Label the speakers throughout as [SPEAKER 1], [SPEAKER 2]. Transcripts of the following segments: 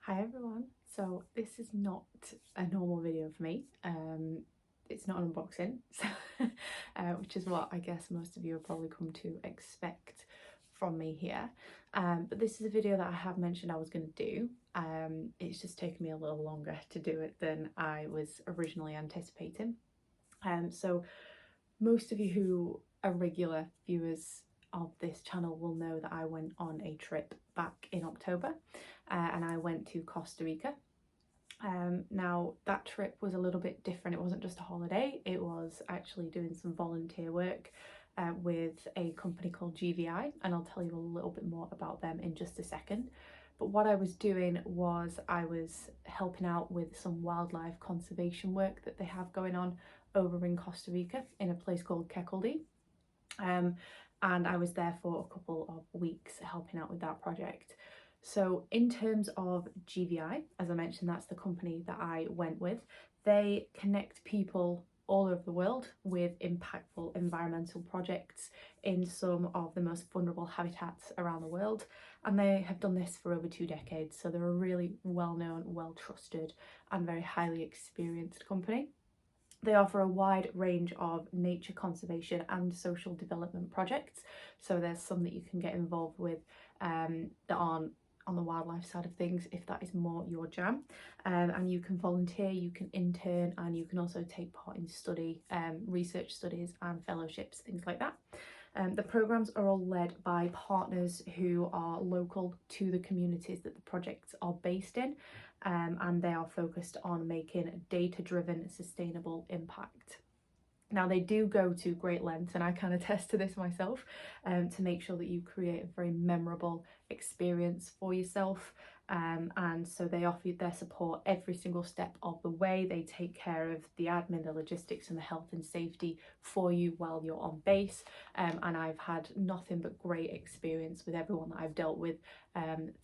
[SPEAKER 1] Hi everyone. So this is not a normal video for me. It's not an unboxing, so, which is what I guess most of you have probably come to expect from me here. But this is a video that I have mentioned I was going to do. It's just taken me a little longer to do it than I was originally anticipating. So most of you who are regular viewers of this channel will know that I went on a trip back in October and I went to Costa Rica. Now that trip was a little bit different. It wasn't just a holiday, it was actually doing some volunteer work with a company called GVI, and I'll tell you a little bit more about them in just a second. But what I was doing was I was helping out with some wildlife conservation work that they have going on over in Costa Rica in a place called Kekuldi. And I was there for a couple of weeks helping out with that project. So in terms of GVI, as I mentioned, that's the company that I went with. They connect people all over the world with impactful environmental projects in some of the most vulnerable habitats around the world, and they have done this for over 2 decades, so they're a really well-known, well-trusted and very highly experienced company. They offer a wide range of nature conservation and social development projects. So there's some that you can get involved with that aren't on the wildlife side of things if that is more your jam. And you can volunteer, you can intern, and you can also take part in research studies and fellowships, things like that. The programmes are all led by partners who are local to the communities that the projects are based in, and they are focused on making data-driven sustainable impact. Now they do go to great lengths, and I can attest to this myself, to make sure that you create a very memorable experience for yourself. And so they offer their support every single step of the way. They take care of the admin, the logistics and the health and safety for you while you're on base. And I've had nothing but great experience with everyone that I've dealt with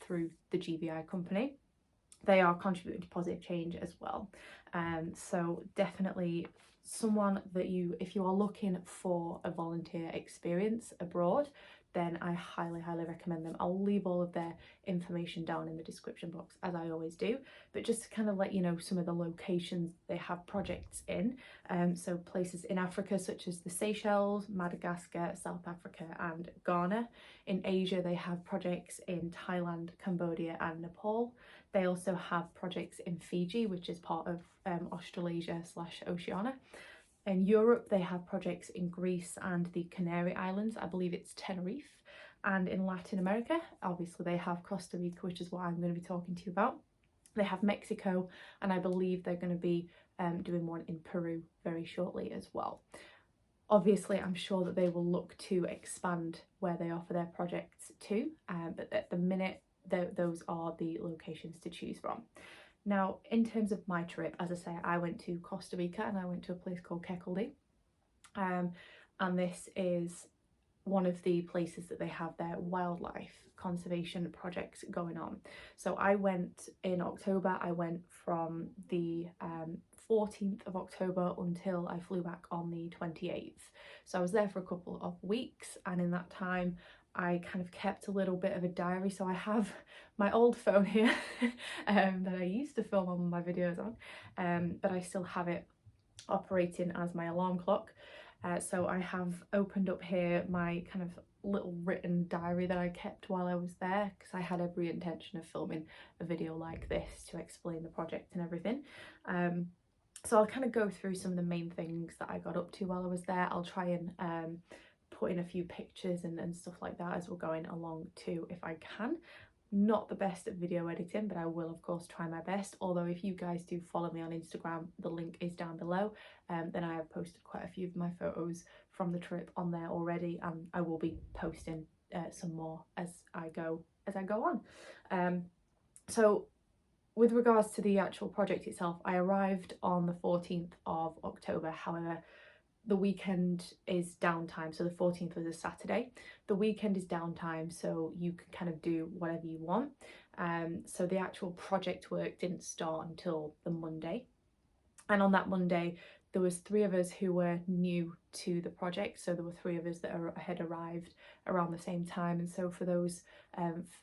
[SPEAKER 1] through the GVI company. They are contributing to positive change as well. So definitely someone that if you are looking for a volunteer experience abroad, then I highly recommend them. I'll leave all of their information down in the description box, as I always do, but just to kind of let you know some of the locations they have projects in. So places in Africa such as the Seychelles, Madagascar, South Africa and Ghana. In Asia they have projects in Thailand, Cambodia and Nepal. They also have projects in Fiji, which is part of Australasia/Oceania. In Europe, they have projects in Greece and the Canary Islands. I believe it's Tenerife. And in Latin America, obviously they have Costa Rica, which is what I'm going to be talking to you about. They have Mexico, and I believe they're going to be doing one in Peru very shortly as well. Obviously, I'm sure that they will look to expand where they offer their projects to, but at the minute, those are the locations to choose from. Now, in terms of my trip, as I say, I went to Costa Rica and I went to a place called Kekuldi. And this is one of the places that they have their wildlife conservation projects going on. So I went in October. I went from the 14th of October until I flew back on the 28th. So I was there for a couple of weeks, and in that time I kind of kept a little bit of a diary. So I have my old phone here that I used to film all my videos on, but I still have it operating as my alarm clock. So I have opened up here my kind of little written diary that I kept while I was there, because I had every intention of filming a video like this to explain the project and everything. So I'll kind of go through some of the main things that I got up to while I was there. I'll try and put in a few pictures and stuff like that as we're going along too, if I can. Not the best at video editing, but I will of course try my best. Although if you guys do follow me on Instagram, the link is down below. Then I have posted quite a few of my photos from the trip on there already, and I will be posting some more as I go on. So with regards to the actual project itself, I arrived on the 14th of October. However, the weekend is downtime, so the 14th was a Saturday. The weekend is downtime, so you can kind of do whatever you want. So the actual project work didn't start until the Monday, and on that Monday there was 3 of us who were new to the project, so there were 3 of us that had arrived around the same time, and so for those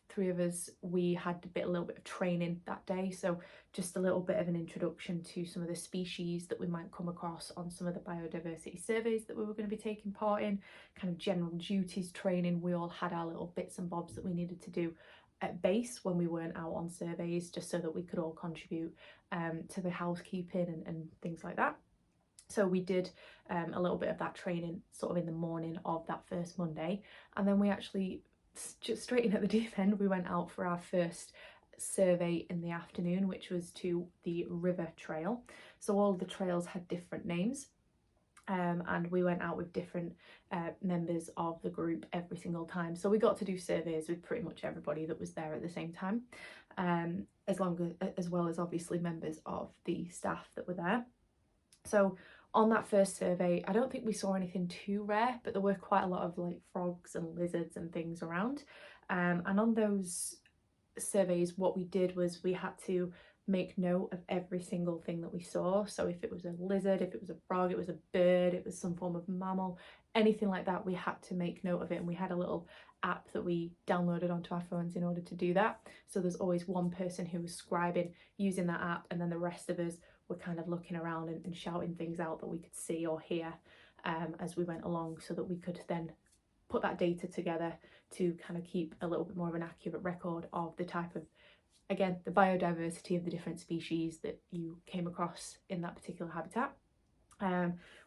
[SPEAKER 1] 3 of us we had a little bit of training that day, so just a little bit of an introduction to some of the species that we might come across on some of the biodiversity surveys that we were going to be taking part in, kind of general duties training. We all had our little bits and bobs that we needed to do at base when we weren't out on surveys, just so that we could all contribute to the housekeeping and things like that. So we did a little bit of that training sort of in the morning of that first Monday, and then we actually, just straight in at the deep end, we went out for our first survey in the afternoon, which was to the river trail. So all of the trails had different names, and we went out with different members of the group every single time. So we got to do surveys with pretty much everybody that was there at the same time, as well as obviously members of the staff that were there. So on that first survey, I don't think we saw anything too rare, but there were quite a lot of like frogs and lizards and things around. And on those surveys, what we did was we had to make note of every single thing that we saw. So if it was a lizard, if it was a frog, it was a bird, it was some form of mammal, anything like that, we had to make note of it. And we had a little app that we downloaded onto our phones in order to do that. So there's always one person who was scribing using that app, and then the rest of us were kind of looking around and shouting things out that we could see or hear as we went along, so that we could then put that data together to kind of keep a little bit more of an accurate record of the type of, again, the biodiversity of the different species that you came across in that particular habitat.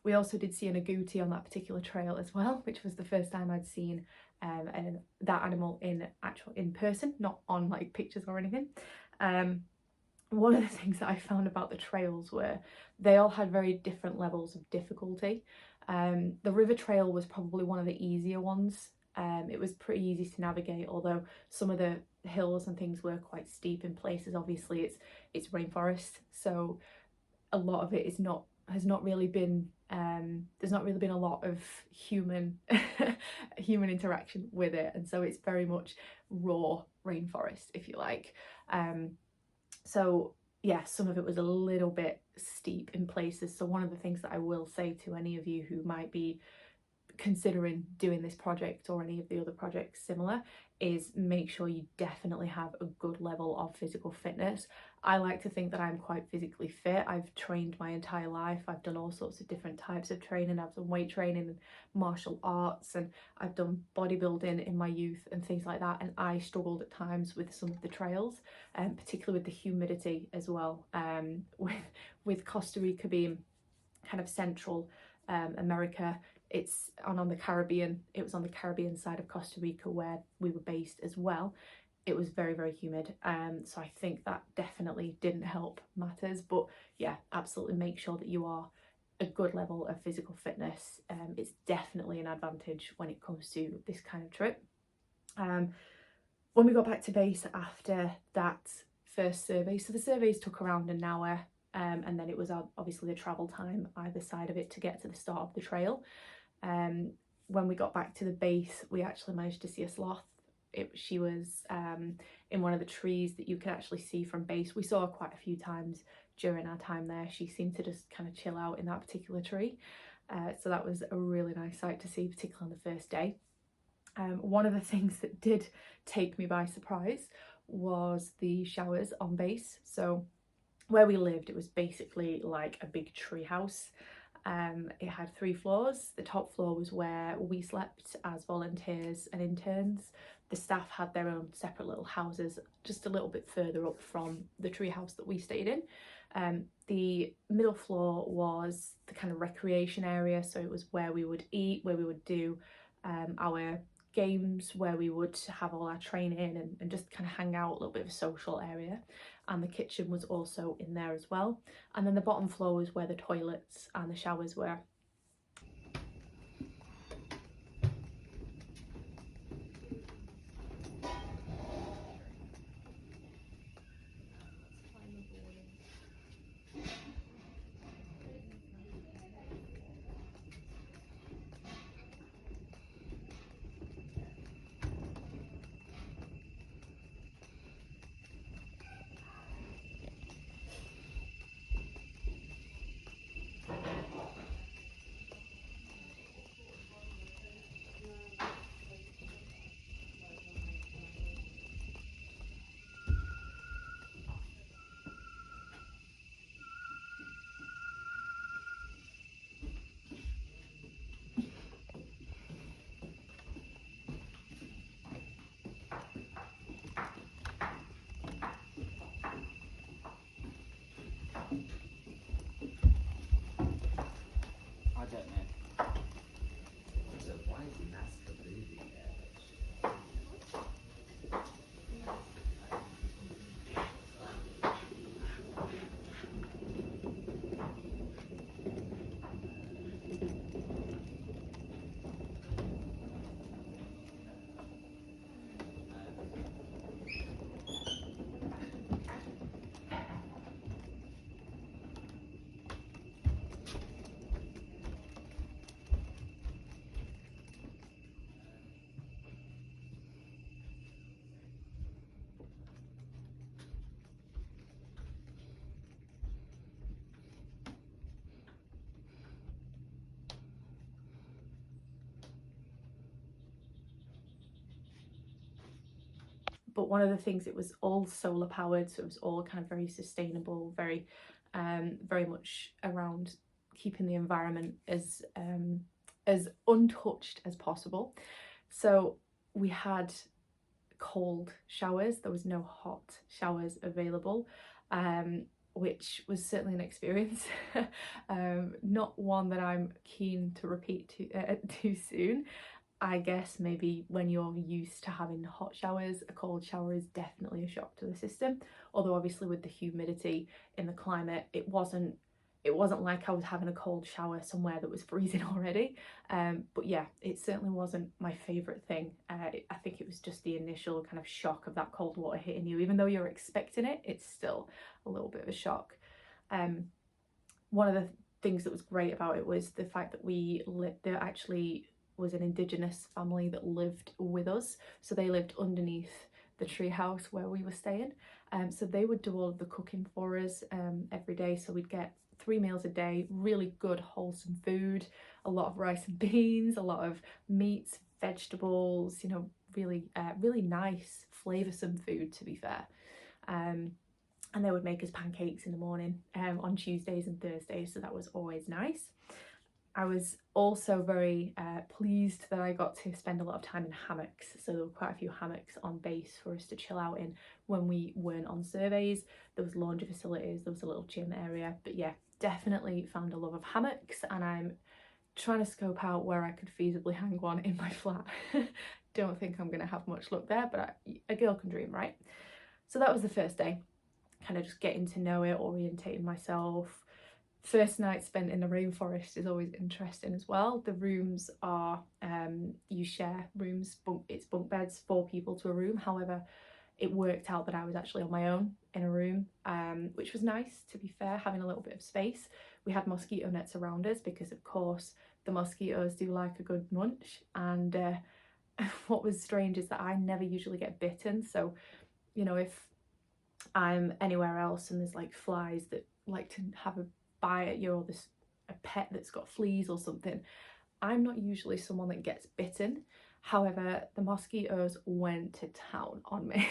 [SPEAKER 1] We also did see an agouti on that particular trail as well, which was the first time I'd seen that animal in person, not on like pictures or anything. One of the things that I found about the trails were they all had very different levels of difficulty. The river trail was probably one of the easier ones. It was pretty easy to navigate, although some of the hills and things were quite steep in places. Obviously it's rainforest, so a lot of it has not really been there's not really been a lot of human interaction with it, and so it's very much raw rainforest, if you like. So yeah, some of it was a little bit steep in places. So one of the things that I will say to any of you who might be considering doing this project or any of the other projects similar is make sure you definitely have a good level of physical fitness. I like to think that I'm quite physically fit. I've trained my entire life. I've done all sorts of different types of training. I've done weight training and martial arts, and I've done bodybuilding in my youth and things like that, and I struggled at times with some of the trails, particularly with the humidity as well, with Costa Rica being kind of central America. It's on the Caribbean. It was on the Caribbean side of Costa Rica where we were based as well. It was very, very humid. So I think that definitely didn't help matters. But yeah, absolutely make sure that you are a good level of physical fitness. It's definitely an advantage when it comes to this kind of trip. When we got back to base after that first survey, so the surveys took around an hour, and then it was obviously the travel time either side of it to get to the start of the trail. When we got back to the base, we actually managed to see a sloth. She was in one of the trees that you could actually see from base. We saw her quite a few times during our time there. She seemed to just kind of chill out in that particular tree. So that was a really nice sight to see, particularly on the first day. One of the things that did take me by surprise was the showers on base. So where we lived, it was basically like a big tree house. It had 3 floors. The top floor was where we slept as volunteers and interns. The staff had their own separate little houses just a little bit further up from the tree house that we stayed in. The middle floor was the kind of recreation area, so it was where we would eat, where we would do our games, where we would have all our training and just kind of hang out, a little bit of a social area. And the kitchen was also in there as well. And then the bottom floor was where the toilets and the showers were.
[SPEAKER 2] I don't know.
[SPEAKER 3] So why is masculinity damage?
[SPEAKER 1] But one of the things, it was all solar powered, so it was all kind of very sustainable, very very much around keeping the environment as untouched as possible. So we had cold showers, there was no hot showers available, which was certainly an experience. Not one that I'm keen to repeat too soon. I guess maybe when you're used to having hot showers, a cold shower is definitely a shock to the system. Although obviously with the humidity in the climate, it wasn't like I was having a cold shower somewhere that was freezing already. But yeah, it certainly wasn't my favourite thing. I think it was just the initial kind of shock of that cold water hitting you. Even though you're expecting it, it's still a little bit of a shock. One of the things that was great about it was the fact that there actually was an indigenous family that lived with us. So they lived underneath the treehouse where we were staying. So they would do all of the cooking for us every day. So we'd get 3 meals a day, really good wholesome food, a lot of rice and beans, a lot of meats, vegetables, you know, really nice, flavoursome food, to be fair. And they would make us pancakes in the morning on Tuesdays and Thursdays, so that was always nice. I was also very pleased that I got to spend a lot of time in hammocks. So there were quite a few hammocks on base for us to chill out in when we weren't on surveys. There was laundry facilities, there was a little gym area. But yeah, definitely found a love of hammocks, and I'm trying to scope out where I could feasibly hang one in my flat. Don't think I'm going to have much luck there, but a girl can dream, right? So that was the first day, kind of just getting to know it, orientating myself. First night spent in the rainforest is always interesting as well. The rooms are, you share rooms, it's bunk beds, 4 people to a room. However, it worked out that I was actually on my own in a room, which was nice, to be fair, having a little bit of space. We had mosquito nets around us because, of course, the mosquitoes do like a good munch. And what was strange is that I never usually get bitten. So, you know, if I'm anywhere else and there's like flies that like to have a bite at you, or this a pet that's got fleas or something, I'm not usually someone that gets bitten. However, the mosquitoes went to town on me.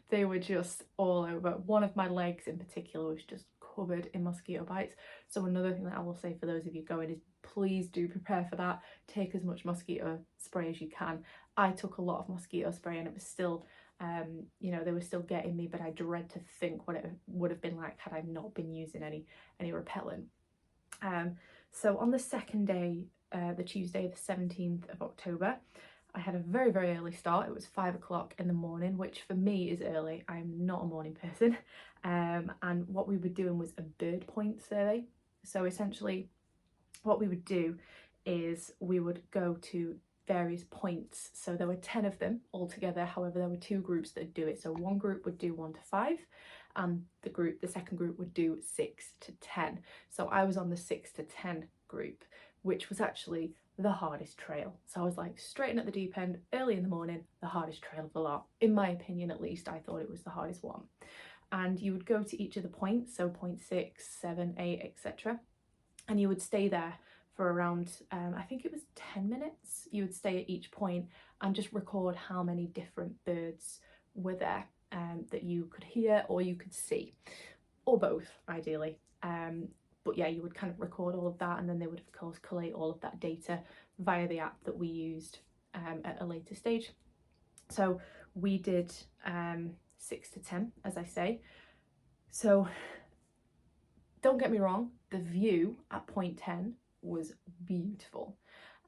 [SPEAKER 1] They were just all over. One of my legs in particular was just covered in mosquito bites. So another thing that I will say for those of you going is, please do prepare for that. Take as much mosquito spray as you can. I took a lot of mosquito spray and it was still, you know, they were still getting me, but I dread to think what it would have been like had I not been using any repellent. So on the second day, the Tuesday, the 17th of October, I had a very, very early start. It was 5 o'clock in the morning, which for me is early. I'm not a morning person. And what we were doing was a bird point survey. So essentially what we would do is we would go to various points. So there were 10 of them altogether. However, there were 2 groups that do it. So one group would do 1 to 5 and the second group would do 6 to 10. So I was on the 6 to 10 group, which was actually the hardest trail. So I was like straight in at the deep end, early in the morning, the hardest trail of the lot. In my opinion, at least, I thought it was the hardest one. And you would go to each of the points, so point 6, 7, 8, etc. And you would stay there for around, I think it was 10 minutes. You would stay at each point and just record how many different birds were there that you could hear or you could see, or both, ideally. But yeah, you would kind of record all of that, and then they would, of course, collate all of that data via the app that we used at a later stage. So we did 6 to 10, as I say. So don't get me wrong, the view at point 10 was beautiful.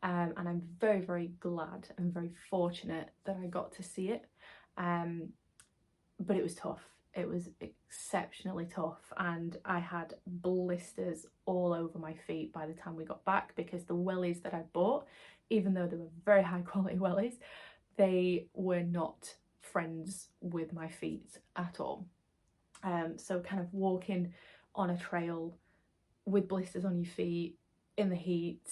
[SPEAKER 1] And I'm very, very glad and very fortunate that I got to see it. But it was tough. It was exceptionally tough, and I had blisters all over my feet by the time we got back, because the wellies that I bought, even though they were very high quality wellies, they were not friends with my feet at all. So kind of walking on a trail with blisters on your feet in the heat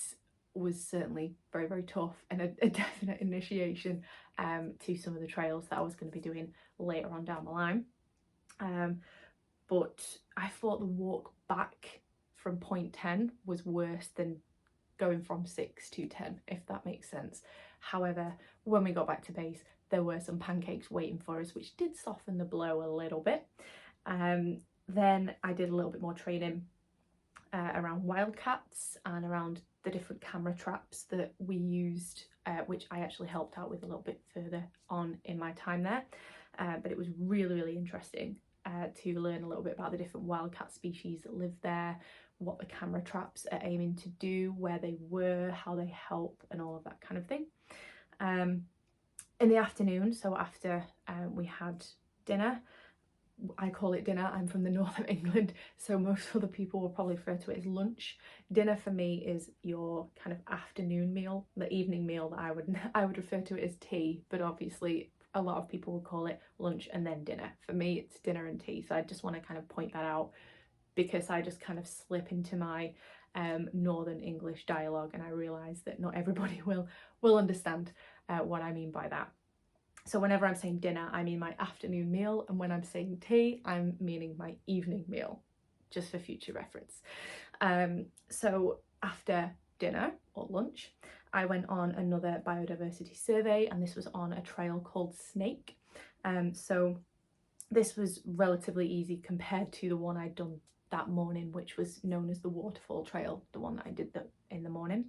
[SPEAKER 1] was certainly very, very tough, and a definite initiation to some of the trails that I was going to be doing later on down the line. But I thought the walk back from point 10 was worse than going from 6 to 10, if that makes sense. However, when we got back to base, there were some pancakes waiting for us, which did soften the blow a little bit. Then I did a little bit more training around wildcats and around the different camera traps that we used, which I actually helped out with a little bit further on in my time there. But it was really, really interesting to learn a little bit about the different wildcat species that live there, what the camera traps are aiming to do, where they were, how they help, and all of that kind of thing. In the afternoon, so after we had dinner, I call it dinner, I'm from the north of England, so most other people will probably refer to it as lunch. Dinner for me is your kind of afternoon meal, the evening meal that I would refer to it as tea, but obviously a lot of people will call it lunch and then dinner. For me, it's dinner and tea, so I just want to kind of point that out, because I just kind of slip into my Northern English dialogue, and I realise that not everybody will understand what I mean by that. So whenever I'm saying dinner, I mean my afternoon meal, and when I'm saying tea, I'm meaning my evening meal, just for future reference. So after dinner or lunch, I went on another biodiversity survey, and this was on a trail called Snake. So this was relatively easy compared to the one I'd done that morning, which was known as the Waterfall Trail, the one that I did in the morning.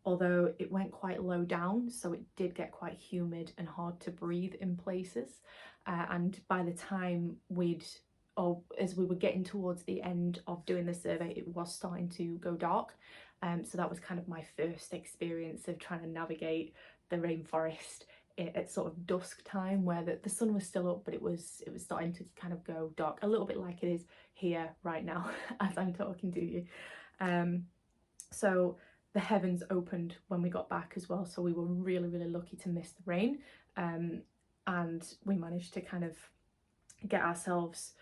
[SPEAKER 1] Although it went quite low down, so it did get quite humid and hard to breathe in places. And by the time as we were getting towards the end of doing the survey, it was starting to go dark. So that was kind of my first experience of trying to navigate the rainforest at sort of dusk time, where the sun was still up, but it was starting to kind of go dark, a little bit like it is here right now as I'm talking to you. So the heavens opened when we got back as well, so we were really, really lucky to miss the rain, and we managed to kind of get ourselves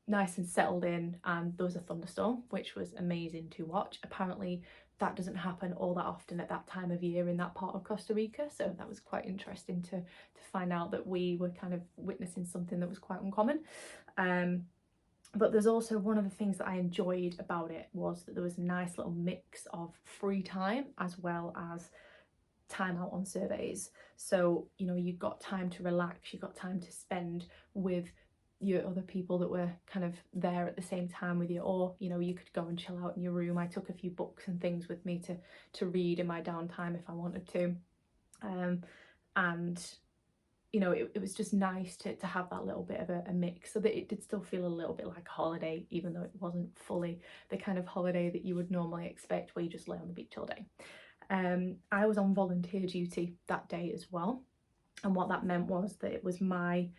[SPEAKER 1] nice and settled in, and there was a thunderstorm, which was amazing to watch. Apparently that doesn't happen all that often at that time of year in that part of Costa Rica, so that was quite interesting to find out that we were kind of witnessing something that was quite uncommon. But there's also one of the things that I enjoyed about it was that there was a nice little mix of free time as well as time out on surveys. So, you know, you got time to relax, you got time to spend with your other people that were kind of there at the same time with you, or, you know, you could go and chill out in your room. I took a few books and things with me to read in my downtime if I wanted to. And you know, it was just nice to have that little bit of a mix, so that it did still feel a little bit like a holiday, even though it wasn't fully the kind of holiday that you would normally expect where you just lay on the beach all day. I was on volunteer duty that day as well, and what that meant was that it was my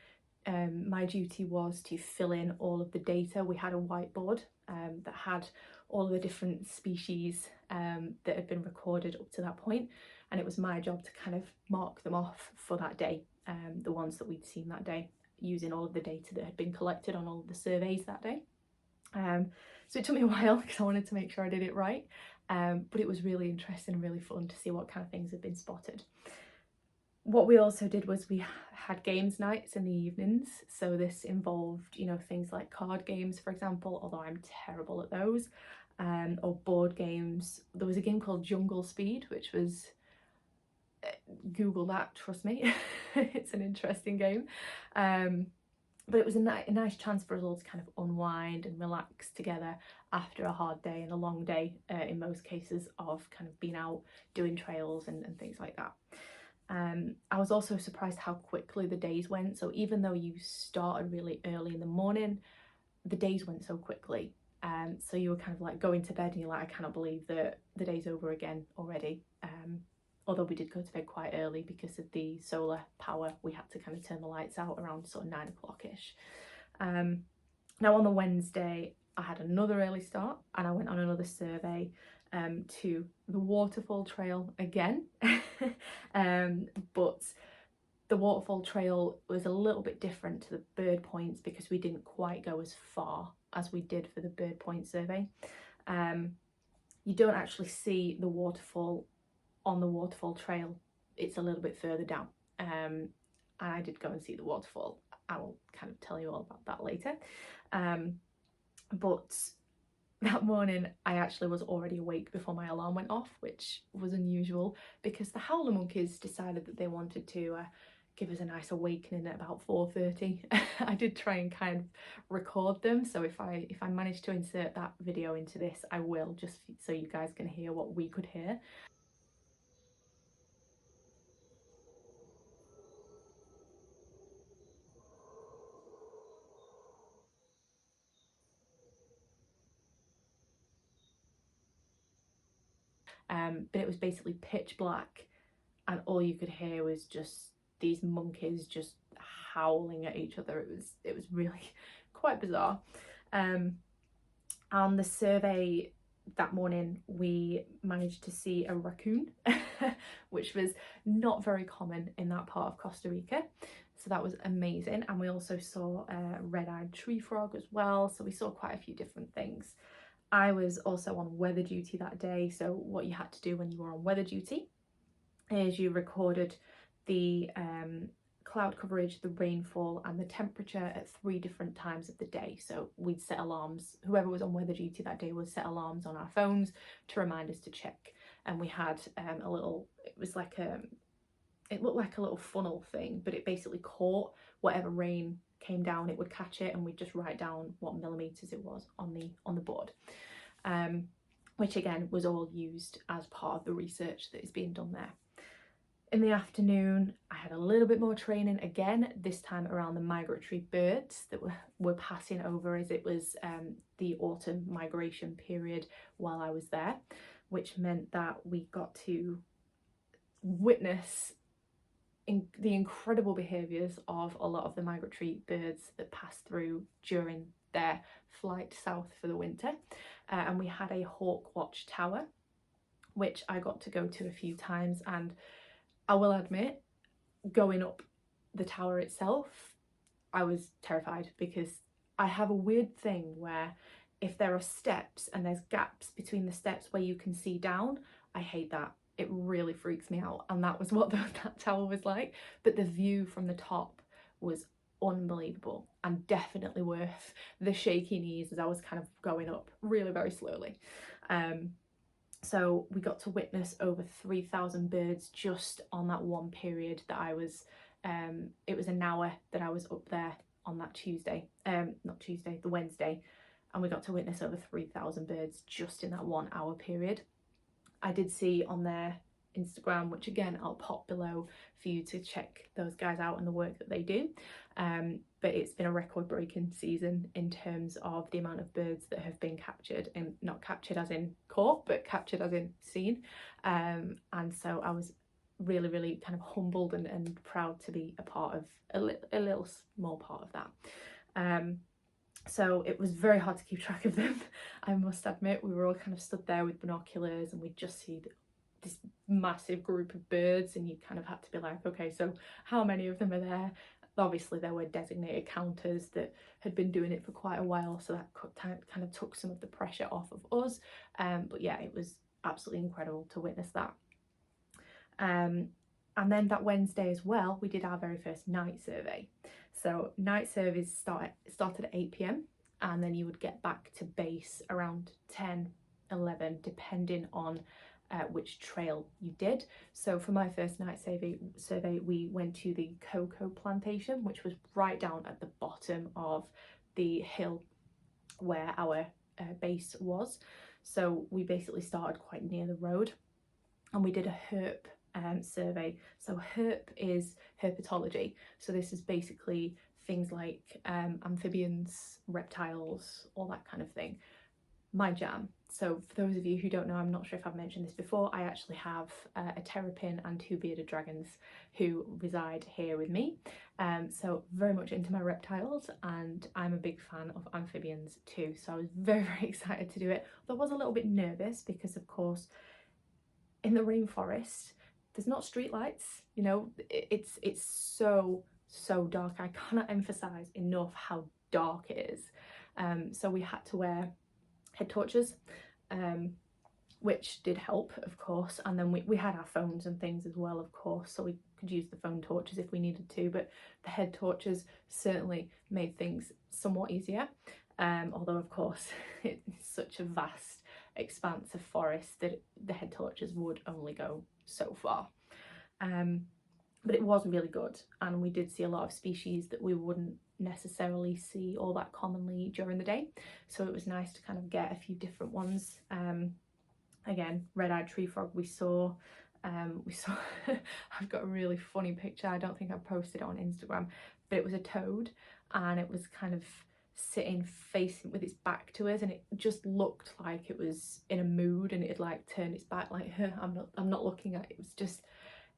[SPEAKER 1] duty was to fill in all of the data. We had a whiteboard that had all of the different species that had been recorded up to that point, and it was my job to kind of mark them off for that day, the ones that we'd seen that day, using all of the data that had been collected on all of the surveys that day. So it took me a while because I wanted to make sure I did it right, but it was really interesting and really fun to see what kind of things had been spotted. What we also did was we had games nights in the evenings, so this involved, you know, things like card games, for example, although I'm terrible at those, or board games. There was a game called Jungle Speed, which was, Google that, trust me, it's an interesting game. But it was a nice chance for us all to kind of unwind and relax together after a hard day and a long day, in most cases, of kind of being out doing trails and things like that. I was also surprised how quickly the days went. So even though you started really early in the morning, the days went so quickly. So you were kind of like going to bed and you're like, I cannot believe that the day's over again already. Although we did go to bed quite early because of the solar power, we had to kind of turn the lights out around sort of 9 o'clock-ish. Now on the Wednesday, I had another early start and I went on another survey to the waterfall trail again. But the waterfall trail was a little bit different to the bird points because we didn't quite go as far as we did for the bird point survey. You don't actually see the waterfall on the waterfall trail. It's a little bit further down. And I did go and see the waterfall. I will kind of tell you all about that later. But that morning I actually was already awake before my alarm went off, which was unusual because the howler monkeys decided that they wanted to give us a nice awakening at about 4:30. I did try and kind of record them, so if I manage to insert that video into this, I will, just so you guys can hear what we could hear. But it was basically pitch black and all you could hear was just these monkeys just howling at each other. It was really quite bizarre. On the survey that morning we managed to see a raccoon, which was not very common in that part of Costa Rica, so that was amazing. And we also saw a red-eyed tree frog as well, so we saw quite a few different things. I was also on weather duty that day, so what you had to do when you were on weather duty is you recorded the cloud coverage, the rainfall and the temperature at 3 different times of the day. So we'd set alarms, whoever was on weather duty that day would set alarms on our phones to remind us to check. And we had a little, it was like it looked like a little funnel thing, but it basically caught whatever rain came down, it would catch it, and we'd just write down what millimeters it was on the board. Which again was all used as part of the research that is being done there. In the afternoon, I had a little bit more training again, this time around the migratory birds that were passing over, as it was the autumn migration period while I was there, which meant that we got to witness the incredible behaviours of a lot of the migratory birds that pass through during their flight south for the winter. And we had a hawk watch tower, which I got to go to a few times, and I will admit, going up the tower itself, I was terrified because I have a weird thing where if there are steps and there's gaps between the steps where you can see down, I hate that. It really freaks me out, and that was what that tower was like. But the view from the top was unbelievable and definitely worth the shaky knees as I was kind of going up really very slowly. So we got to witness over 3,000 birds just on that one period that I was, it was an hour that I was up there on that Tuesday, not Tuesday, the Wednesday, and we got to witness over 3,000 birds just in that 1 hour period. I did see on their Instagram, which again I'll pop below for you to check those guys out and the work that they do, but it's been a record-breaking season in terms of the amount of birds that have been captured, and not captured as in caught, but captured as in seen. And so I was really kind of humbled and proud to be a part of a little small part of that. So it was very hard to keep track of them, I must admit. We were all kind of stood there with binoculars and we'd just see this massive group of birds, and you kind of had to be like, okay, so how many of them are there? Obviously there were designated counters that had been doing it for quite a while, so that kind of took some of the pressure off of us. But yeah, it was absolutely incredible to witness that. And then that Wednesday as well, we did our very first night survey. So night surveys started at 8 p.m. and then you would get back to base around 10, 11, depending on which trail you did. So for my first night survey, we went to the cocoa plantation, which was right down at the bottom of the hill where our base was. So we basically started quite near the road, and we did a herp survey. So herp is herpetology. So this is basically things like amphibians, reptiles, all that kind of thing. my jam. So for those of you who don't know, I'm not sure if I've mentioned this before, I actually have a terrapin and 2 bearded dragons who reside here with me. So very much into my reptiles, and I'm a big fan of amphibians too. So I was very, very excited to do it. Though I was a little bit nervous because, of course, in the rainforest, there's not street lights, you know, it's so dark. I cannot emphasize enough how dark it is. So we had to wear head torches, which did help, of course, and then we had our phones and things as well, of course, so we could use the phone torches if we needed to, but the head torches certainly made things somewhat easier, although of course it's such a vast expanse of forest that the head torches would only go so far. But it was really good, and we did see a lot of species that we wouldn't necessarily see all that commonly during the day, so it was nice to kind of get a few different ones. Again, red-eyed tree frog we saw. I've got a really funny picture, I don't think I posted it on Instagram, but it was a toad, and it was kind of sitting facing with its back to us, and it just looked like it was in a mood, and it had like turned its back like, I'm not looking at it. It was just,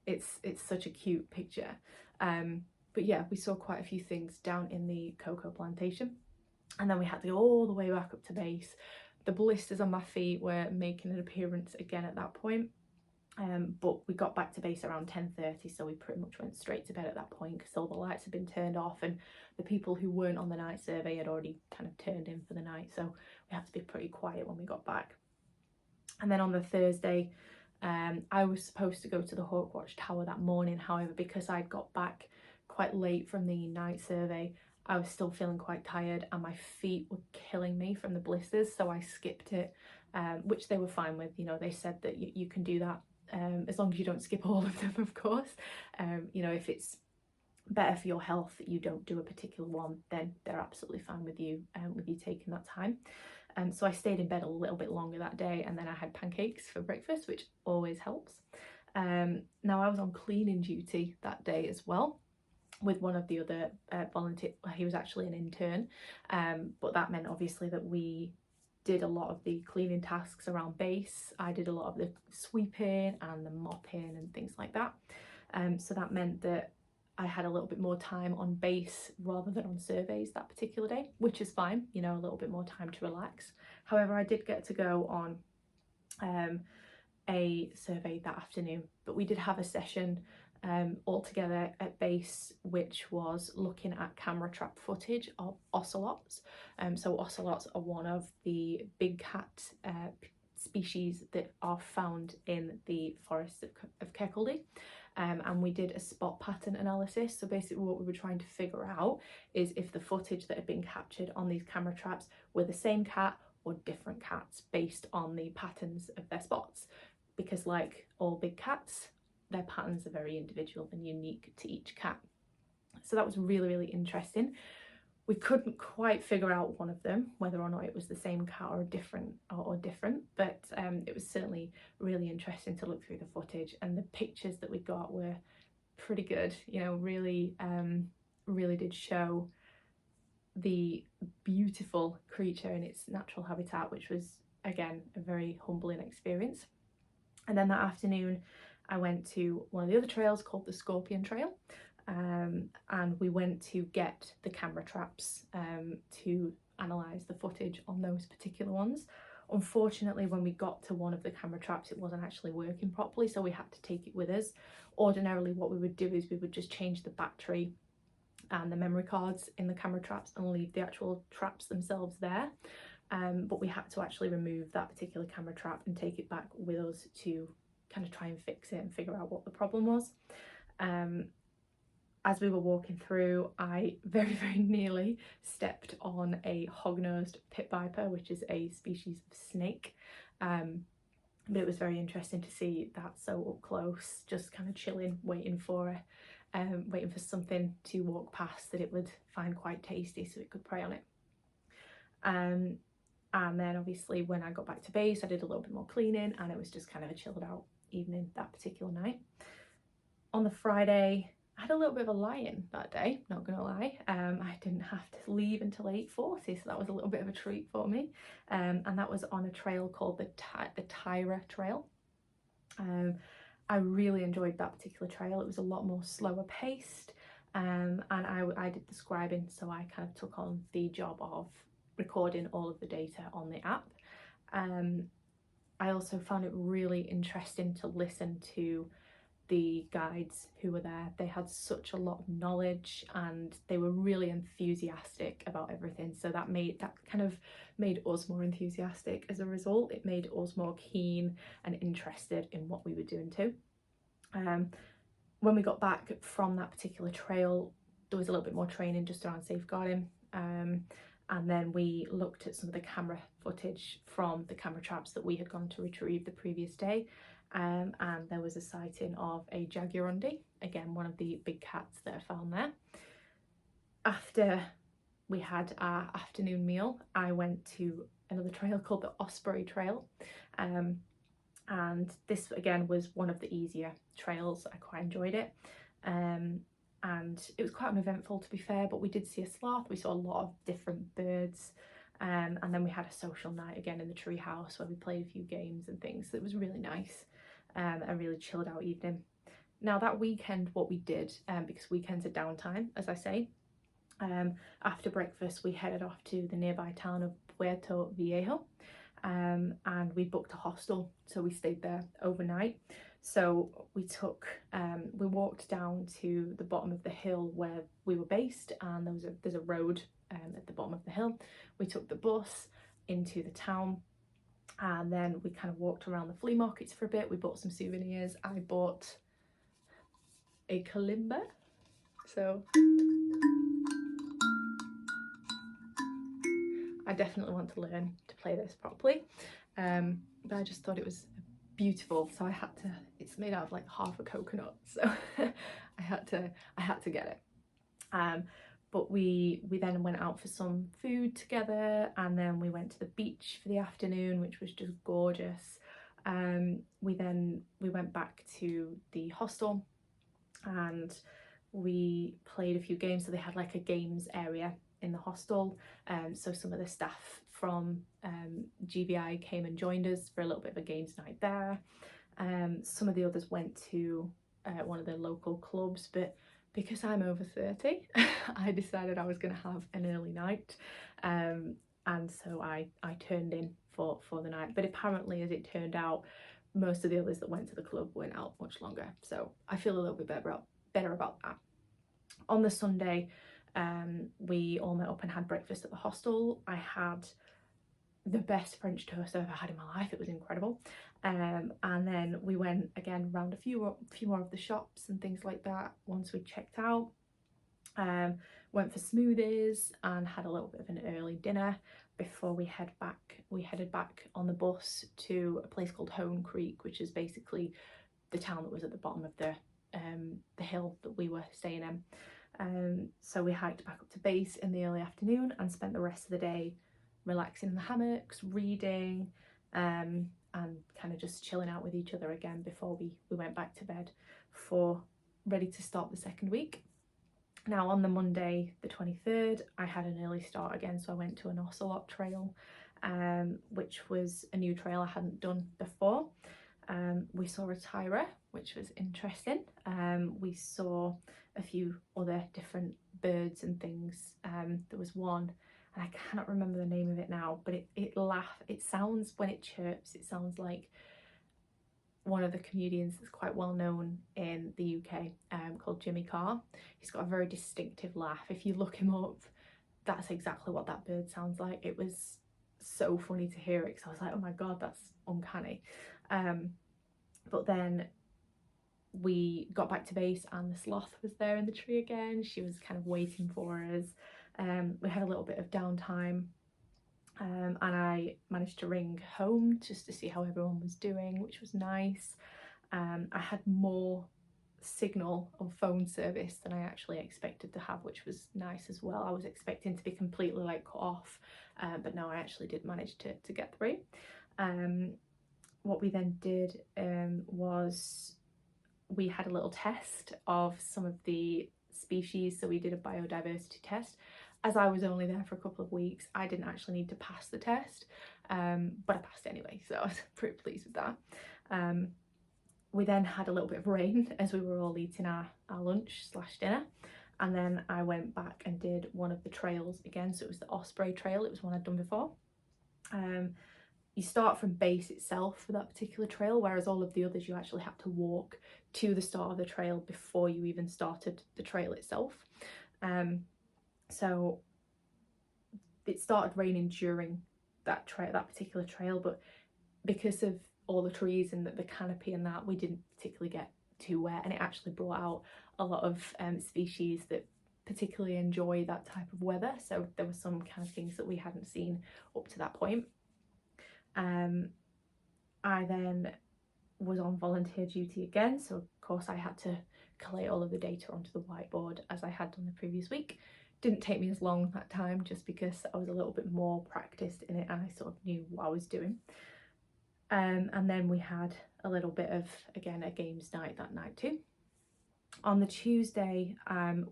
[SPEAKER 1] it's such a cute picture. But yeah, we saw quite a few things down in the cocoa plantation, and then we had to go all the way back up to base. The blisters on my feet were making an appearance again at that point, but we got back to base around 10:30, so we pretty much went straight to bed at that point because all the lights had been turned off, and the people who weren't on the night survey had already kind of turned in for the night, so we had to be pretty quiet when we got back. And then on the Thursday, I was supposed to go to the Hawkwatch Tower that morning. However, because I'd got back quite late from the night survey, I was still feeling quite tired and my feet were killing me from the blisters, so I skipped it, which they were fine with. You know, they said that you can do that as long as you don't skip all of them, of course. You know, if it's better for your health that you don't do a particular one, then they're absolutely fine with you taking that time. So I stayed in bed a little bit longer that day, and then I had pancakes for breakfast, which always helps. Now I was on cleaning duty that day as well with one of the other volunteers. He was actually an intern, but that meant obviously that we did a lot of the cleaning tasks around base. I did a lot of the sweeping and the mopping and things like that. So that meant that I had a little bit more time on base rather than on surveys that particular day, which is fine, you know, a little bit more time to relax. However, I did get to go on a survey that afternoon, but we did have a session all together at base, which was looking at camera trap footage of ocelots. So ocelots are one of the big cat species that are found in the forests of Kirkcaldy. And we did a spot pattern analysis. So basically what we were trying to figure out is if the footage that had been captured on these camera traps were the same cat or different cats based on the patterns of their spots. Because like all big cats, their patterns are very individual and unique to each cat. So that was really, really interesting. We couldn't quite figure out one of them, whether or not it was the same cat or different, but it was certainly really interesting to look through the footage, and the pictures that we got were pretty good, you know, really did show the beautiful creature in its natural habitat, which was again a very humbling experience. And then that afternoon I went to one of the other trails called the Scorpion Trail, and we went to get the camera traps to analyse the footage on those particular ones. Unfortunately, when we got to one of the camera traps, it wasn't actually working properly, so we had to take it with us. Ordinarily what we would do is we would just change the battery and the memory cards in the camera traps and leave the actual traps themselves there, but we had to actually remove that particular camera trap and take it back with us to kind of try and fix it and figure out what the problem was. As we were walking through, I very nearly stepped on a hog-nosed pit viper, which is a species of snake. But it was very interesting to see that so up close, just kind of chilling, waiting for something to walk past that it would find quite tasty so it could prey on it. And then obviously when I got back to base, I did a little bit more cleaning, and it was just kind of a chilled out evening that particular night. On the Friday, I had a little bit of a lie-in that day, not gonna lie. I didn't have to leave until 8:40, so that was a little bit of a treat for me. And that was on a trail called the Tyra Trail. I really enjoyed that particular trail. It was a lot more slower paced, and I did the scribing, so I kind of took on the job of recording all of the data on the app. I also found it really interesting to listen to the guides who were there. They had such a lot of knowledge and they were really enthusiastic about everything, so that kind of made us more enthusiastic. As a result, it made us more keen and interested in what we were doing too. When we got back from that particular trail, there was a little bit more training just around safeguarding, and then we looked at some of the camera footage from the camera traps that we had gone to retrieve the previous day. And there was a sighting of a jaguarundi, again one of the big cats that are found there. After we had our afternoon meal, I went to another trail called the Osprey Trail, and this again was one of the easier trails. I quite enjoyed it, and it was quite uneventful, to be fair, but we did see a sloth, we saw a lot of different birds, and then we had a social night again in the tree house where we played a few games and things. It was really nice, a really chilled out evening. Now that weekend, what we did, because weekends are downtime, as I say, after breakfast we headed off to the nearby town of Puerto Viejo, and we booked a hostel, so we stayed there overnight. So we walked down to the bottom of the hill where we were based, and there's a road at the bottom of the hill. We took the bus into the town, and then we kind of walked around the flea markets for a bit. We bought some souvenirs. I bought a kalimba, so I definitely want to learn to play this properly, but I just thought it was beautiful, so it's made out of like half a coconut, so I had to get it. But we then went out for some food together, and then we went to the beach for the afternoon, which was just gorgeous. We went back to the hostel and we played a few games. So they had like a games area in the hostel, so some of the staff from GVI came and joined us for a little bit of a games night there. Some of the others went to one of the local clubs, but because I'm over 30 I decided I was going to have an early night, and so I turned in for the night. But apparently, as it turned out, most of the others that went to the club went out much longer, so I feel a little bit better about that. On the Sunday, we all met up and had breakfast at the hostel. I had the best French toast I've ever had in my life. It was incredible. And then we went again around a few more of the shops and things like that once we checked out. Went for smoothies and had a little bit of an early dinner before we headed back on the bus to a place called Hone Creek, which is basically the town that was at the bottom of the hill that we were staying in. So we hiked back up to base in the early afternoon and spent the rest of the day relaxing in the hammocks, reading, and kind of just chilling out with each other again before we went back to bed ready to start the second week. Now on the Monday the 23rd, I had an early start again, so I went to an ocelot trail, which was a new trail I hadn't done before. We saw a tyra, which was interesting. We saw a few other different birds and things. There was one, and I cannot remember the name of it now, but it sounds, when it chirps, it sounds like one of the comedians that's quite well known in the UK, called Jimmy Carr. He's got a very distinctive laugh. If you look him up, that's exactly what that bird sounds like. It was so funny to hear it because I was like, oh my god, that's uncanny. But then we got back to base and the sloth was there in the tree again. She was kind of waiting for us. We had a little bit of downtime, and I managed to ring home just to see how everyone was doing, which was nice. I had more signal or phone service than I actually expected to have, which was nice as well. I was expecting to be completely like cut off, but no, I actually did manage to get through. What we then did was we had a little test of some of the species, so we did a biodiversity test. As I was only there for a couple of weeks, I didn't actually need to pass the test, but I passed anyway, so I was pretty pleased with that. We then had a little bit of rain as we were all eating our lunch slash dinner, and then I went back and did one of the trails again. So it was the Osprey Trail, it was one I'd done before. You start from base itself for that particular trail, whereas all of the others you actually had to walk to the start of the trail before you even started the trail itself. So it started raining during that particular trail, but because of all the trees and the canopy and that, we didn't particularly get too wet, and it actually brought out a lot of species that particularly enjoy that type of weather. So there were some kind of things that we hadn't seen up to that point. I then was on volunteer duty again, so of course I had to collate all of the data onto the whiteboard as I had done the previous week. Didn't take me as long that time, just because I was a little bit more practiced in it and I sort of knew what I was doing. And then we had a little bit of, again, a games night that night too. On the Tuesday,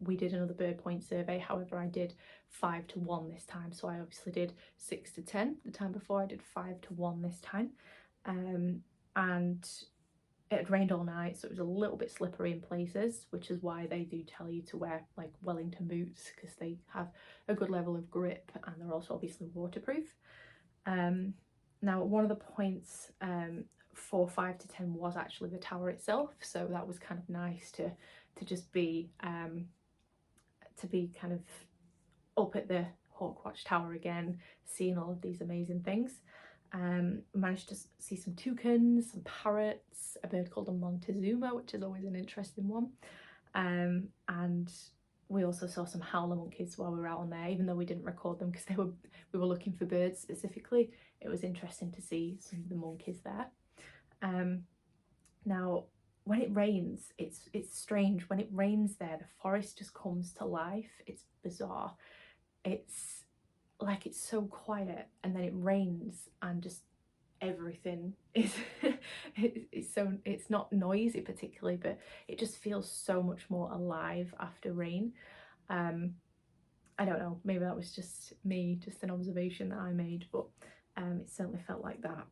[SPEAKER 1] we did another bird point survey. However, I did 5 to 1 this time. So I obviously did 6 to 10 the time before. I did 5 to 1 this time. And it had rained all night, so it was a little bit slippery in places, which is why they do tell you to wear like Wellington boots, because they have a good level of grip and they're also obviously waterproof. Now, one of the points for 5 to 10 was actually the tower itself, so that was kind of nice to just be kind of up at the Hawkwatch Tower again, seeing all of these amazing things. Managed to see some toucans, some parrots, a bird called a Montezuma, which is always an interesting one, and we also saw some howler monkeys while we were out on there, even though we didn't record them because we were looking for birds specifically. It was interesting to see some of the monkeys there. Now, when it rains, it's strange. When it rains there, the forest just comes to life. It's bizarre. It's like it's so quiet, and then it rains and just everything is it's not noisy particularly, but it just feels so much more alive after rain. I don't know, maybe that was just me, just an observation that I made, but it certainly felt like that.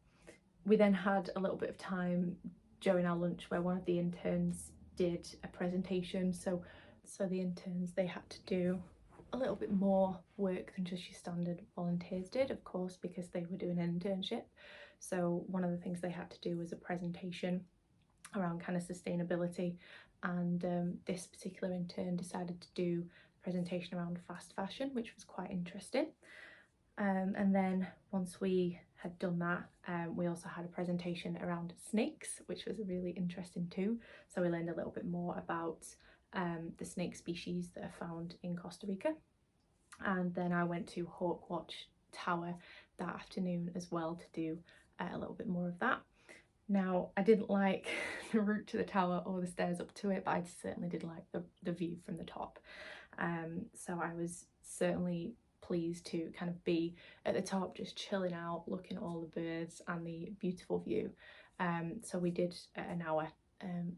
[SPEAKER 1] We then had a little bit of time during our lunch where one of the interns did a presentation. So the interns, they had to do a little bit more work than just your standard volunteers did, of course, because they were doing an internship. So one of the things they had to do was a presentation around kind of sustainability, and this particular intern decided to do a presentation around fast fashion, which was quite interesting. And then once we had done that, we also had a presentation around snakes, which was really interesting too. So we learned a little bit more about the snake species that are found in Costa Rica. And then I went to Hawkwatch Tower that afternoon as well to do a little bit more of that. Now, I didn't like the route to the tower or the stairs up to it, but I certainly did like the view from the top. So I was certainly pleased to kind of be at the top, just chilling out, looking at all the birds and the beautiful view. So we did an hour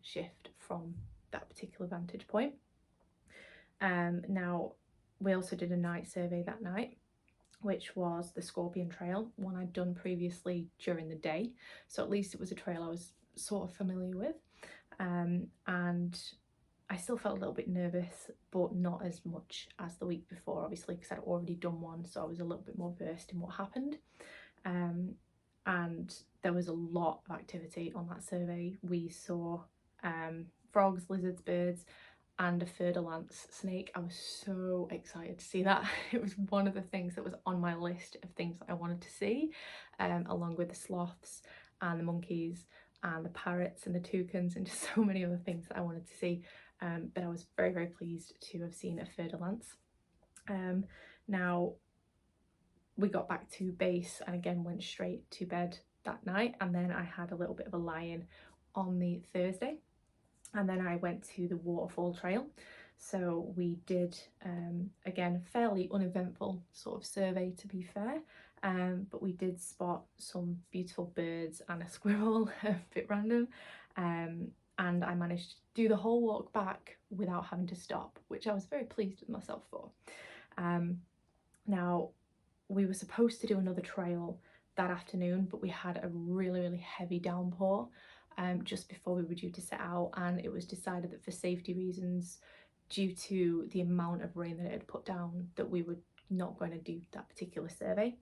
[SPEAKER 1] shift from that particular vantage point. Now, we also did a night survey that night, which was the Scorpion Trail, one I'd done previously during the day. So at least it was a trail I was sort of familiar with. And I still felt a little bit nervous, but not as much as the week before, obviously, because I'd already done one, so I was a little bit more versed in what happened. And there was a lot of activity on that survey. We saw frogs, lizards, birds, and a fer-de-lance snake. I was so excited to see that. It was one of the things that was on my list of things that I wanted to see, along with the sloths and the monkeys and the parrots and the toucans and just so many other things that I wanted to see. But I was very, very pleased to have seen a fer-de-lance. Now, we got back to base and again went straight to bed that night, and then I had a little bit of a lie-in on the Thursday. And then I went to the waterfall trail. So we did, again, a fairly uneventful sort of survey, to be fair, but we did spot some beautiful birds and a squirrel, a bit random. and I managed to do the whole walk back without having to stop, which I was very pleased with myself for. Now, we were supposed to do another trail that afternoon, but we had a really heavy downpour just before we were due to set out, and it was decided that for safety reasons, due to the amount of rain that it had put down, that we were not going to do that particular survey.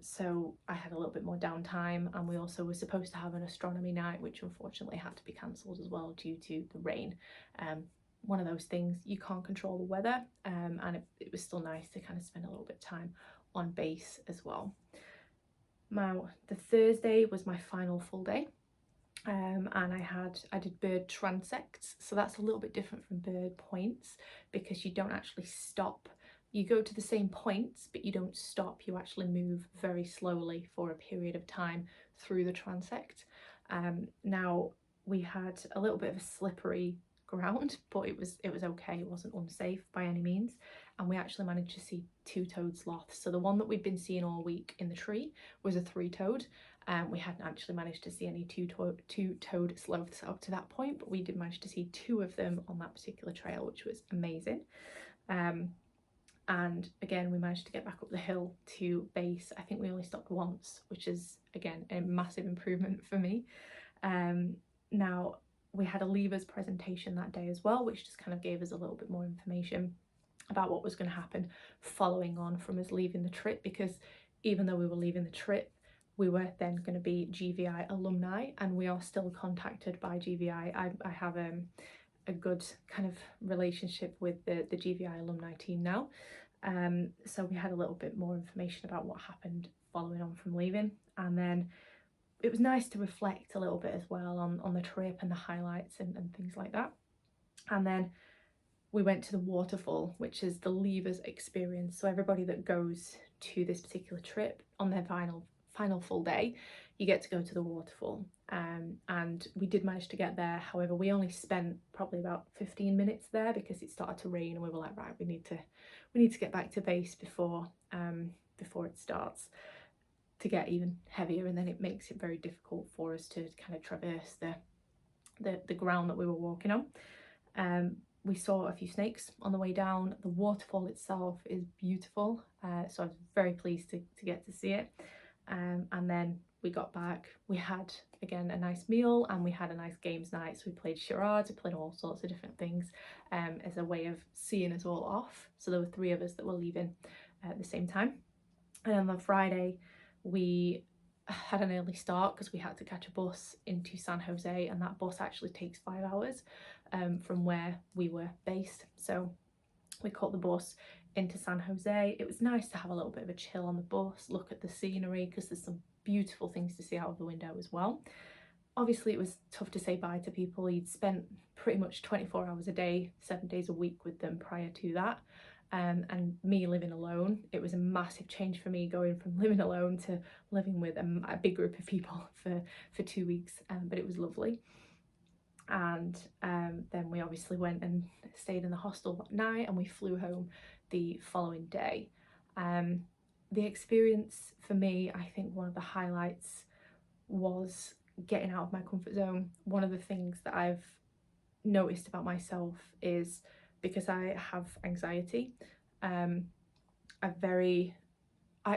[SPEAKER 1] So I had a little bit more downtime, and we also were supposed to have an astronomy night, which unfortunately had to be cancelled as well due to the rain. One of those things, you can't control the weather, and it was still nice to kind of spend a little bit of time on base as well. Now, the Thursday was my final full day, and I did bird transects, so that's a little bit different from bird points because you don't actually stop. You go to the same points, but you don't stop. You actually move very slowly for a period of time through the transect. Now, we had a little bit of a slippery ground, but it was okay. It wasn't unsafe by any means, and we actually managed to see two-toed sloths. So the one that we'd been seeing all week in the tree was a three-toed. We hadn't actually managed to see any two-toed sloths up to that point, but we did manage to see two of them on that particular trail, which was amazing. And again, we managed to get back up the hill to base. I think we only stopped once, which is again a massive improvement for me. Now, we had a leavers presentation that day as well, which just kind of gave us a little bit more information about what was going to happen following on from us leaving the trip, because even though we were leaving the trip, we were then going to be GVI alumni, and we are still contacted by GVI. I have a good kind of relationship with the GVI alumni team now. So we had a little bit more information about what happened following on from leaving, and then it was nice to reflect a little bit as well on the trip and the highlights and things like that. And then we went to the waterfall, which is the leavers experience. So everybody that goes to this particular trip on their final full day, you get to go to the waterfall. And we did manage to get there. However, we only spent probably about 15 minutes there because it started to rain, and we were like, right, we need to get back to base before it starts to get even heavier, and then it makes it very difficult for us to kind of traverse the ground that we were walking on. We saw a few snakes on the way down. The waterfall itself is beautiful, so I was very pleased to get to see it. And then we got back, we had again a nice meal, and we had a nice games night. So we played charades, we played all sorts of different things as a way of seeing us all off. So there were 3 of us that were leaving at the same time. And on the Friday, we had an early start because we had to catch a bus into San Jose, and that bus actually takes 5 hours from where we were based. So we caught the bus into San Jose. It was nice to have a little bit of a chill on the bus, look at the scenery, because there's some beautiful things to see out of the window as well. Obviously, it was tough to say bye to people. You'd spent pretty much 24 hours a day, 7 days a week with them prior to that. And me living alone, it was a massive change for me going from living alone to living with a big group of people for 2 weeks, but it was lovely. And then we obviously went and stayed in the hostel that night, and we flew home the following day. The experience for me, I think one of the highlights was getting out of my comfort zone. One of the things that I've noticed about myself is, because I have anxiety, I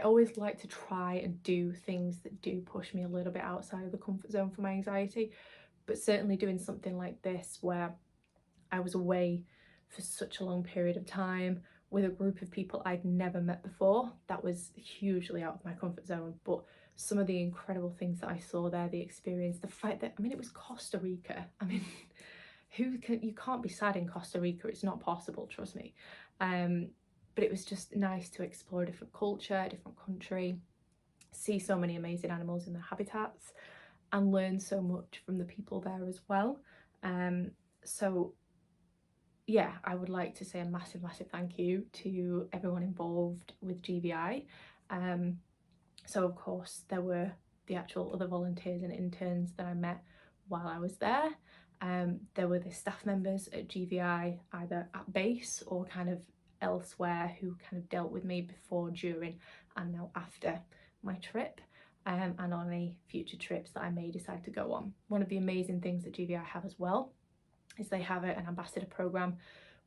[SPEAKER 1] always like to try and do things that do push me a little bit outside of the comfort zone for my anxiety, but certainly doing something like this where I was away for such a long period of time with a group of people I'd never met before, that was hugely out of my comfort zone. But some of the incredible things that I saw there, the experience, the fact that, I mean, it was Costa Rica. I mean, you can't be sad in Costa Rica, it's not possible, trust me. But it was just nice to explore a different culture, a different country, see so many amazing animals in their habitats, and learn so much from the people there as well. So yeah, I would like to say a massive thank you to everyone involved with GVI. So of course there were the actual other volunteers and interns that I met while I was there. There were the staff members at GVI, either at base or kind of elsewhere, who kind of dealt with me before, during and now after my trip. and on any future trips that I may decide to go on. One of the amazing things that GVI have as well is they have an ambassador program,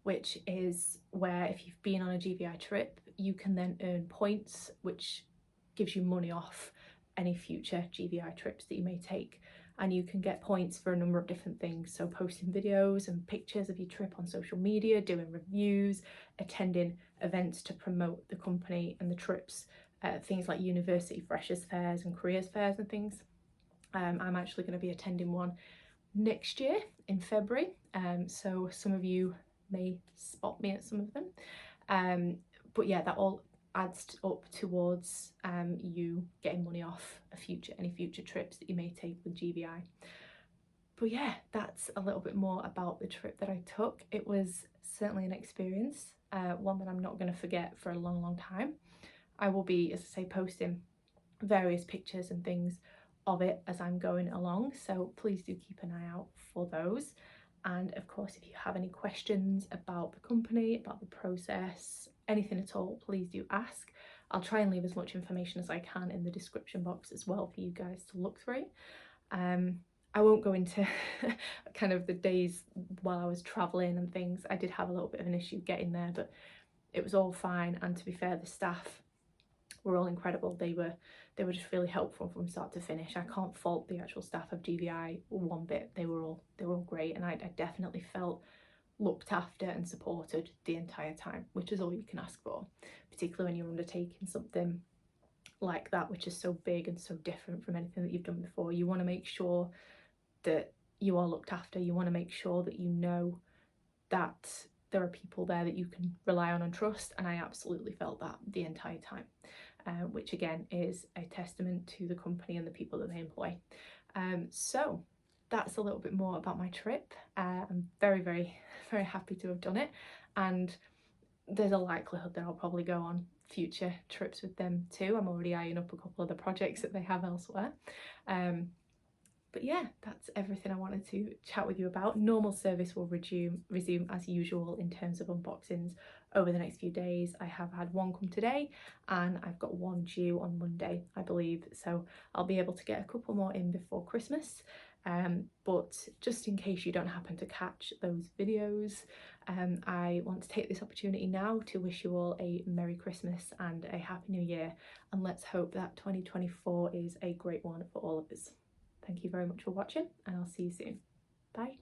[SPEAKER 1] which is where if you've been on a GVI trip, you can then earn points, which gives you money off any future GVI trips that you may take. And you can get points for a number of different things. So posting videos and pictures of your trip on social media, doing reviews, attending events to promote the company and the trips, things like university freshers fairs and careers fairs and things. I'm actually going to be attending one next year in February, so some of you may spot me at some of them, but yeah, that all adds up towards you getting money off any future trips that you may take with GVI. But yeah, that's a little bit more about the trip that I took. It was certainly an experience, one that I'm not going to forget for a long time. I will be, as I say, posting various pictures and things of it as I'm going along, so please do keep an eye out for those. And of course, if you have any questions about the company, about the process, anything at all, please do ask. I'll try and leave as much information as I can in the description box as well for you guys to look through. I won't go into kind of the days while I was traveling and things. I did have a little bit of an issue getting there, but it was all fine, and to be fair, the staff were all incredible. They were just really helpful from start to finish. I can't fault the actual staff of GVI one bit. They were all great, and I definitely felt looked after and supported the entire time, which is all you can ask for, particularly when you're undertaking something like that, which is so big and so different from anything that you've done before. You want to make sure that you are looked after. You want to make sure that you know that there are people there that you can rely on and trust, and I absolutely felt that the entire time, which again is a testament to the company and the people that they employ. So that's a little bit more about my trip. I'm very happy to have done it, and there's a likelihood that I'll probably go on future trips with them too. I'm already eyeing up a couple of the projects that they have elsewhere. But yeah, that's everything I wanted to chat with you about. Normal service will resume as usual in terms of unboxings over the next few days. I have had one come today, and I've got one due on Monday, I believe. So I'll be able to get a couple more in before Christmas. But just in case you don't happen to catch those videos, I want to take this opportunity now to wish you all a Merry Christmas and a Happy New Year. And let's hope that 2024 is a great one for all of us. Thank you very much for watching, and I'll see you soon. Bye.